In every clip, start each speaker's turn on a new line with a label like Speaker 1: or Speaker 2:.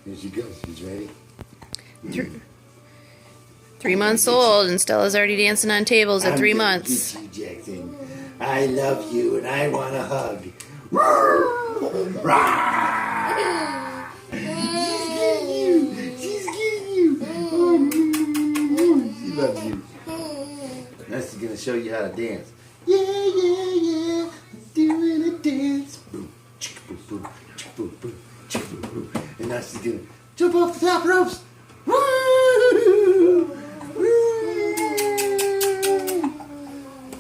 Speaker 1: Here she goes. She's ready.
Speaker 2: 3 months old, and Stella's already dancing on tables at 3 months.
Speaker 1: Get you, Jackson. I love you and I want a hug. She's getting you. She loves you. Now she's gonna show you how to dance. Yeah, yeah, yeah. Doing a dance. Boom, chicka, boom, boom, chicka, boom, boom, chicka, boom, boom. And now she's gonna jump off the top ropes. Woo! Woo!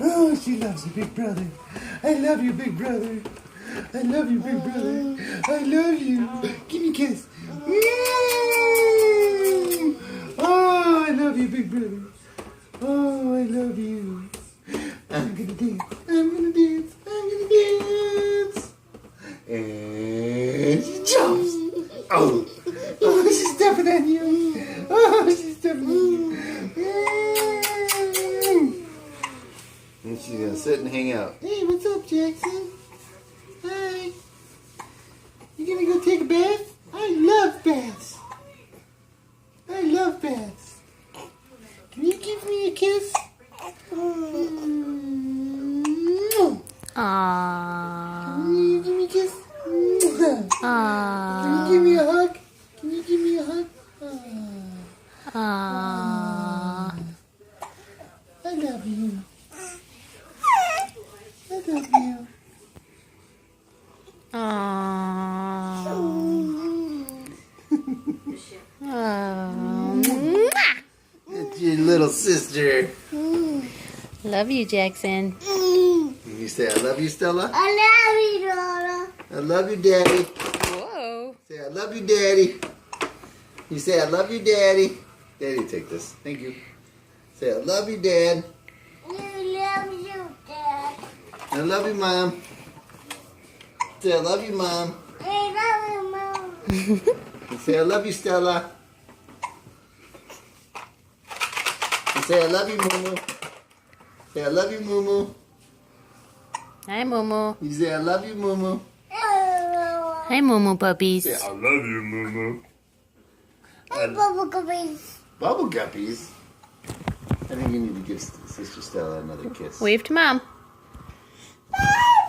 Speaker 1: Oh, she loves you, big brother. I love you, big brother. I love you, big brother. I love you. Give me a kiss. Oh, I love you, big brother. Oh, I love you. I'm gonna dance. I'm gonna dance. I'm gonna dance. And she jumps. Oh, oh, she's stepping on you. Oh, she's stepping on you. And she's gonna sit and hang out. Hey, what's up, Jackson? Hi. You gonna go take a bath? I love baths. I love baths. Can you give me a kiss?
Speaker 2: Aww.
Speaker 1: Can you give me a kiss?
Speaker 2: Aww.
Speaker 1: Can you give me a hug? Can you give me a hug?
Speaker 2: Aww.
Speaker 1: I love you. I love you.
Speaker 2: Aww. Aww.
Speaker 1: It's your little sister.
Speaker 2: Love you, Jackson.
Speaker 1: You say, I love you, Stella?
Speaker 3: I love you, Dora.
Speaker 1: I love you, Daddy.
Speaker 2: Whoa.
Speaker 1: Say, I love you, Daddy. You say, I love you, Daddy. Daddy, take this. Thank you. Say, I love you, Dad.
Speaker 3: You love you, Dad.
Speaker 1: I love you, Mom. Say, I love you, Mom.
Speaker 3: I love you, Mom.
Speaker 1: You say, I love you, Stella. You say, I love you, Mumu. Say, I love you, Mumu.
Speaker 2: Hi, Momo.
Speaker 1: You say, I love you, Mumu.
Speaker 2: Hi, Momo puppies.
Speaker 1: Say, I love you, Mumu.
Speaker 3: Hey, Bubble Guppies.
Speaker 1: Bubble guppies. I think you need to give Sister Stella another kiss.
Speaker 2: Wave to Mom.
Speaker 3: Bye.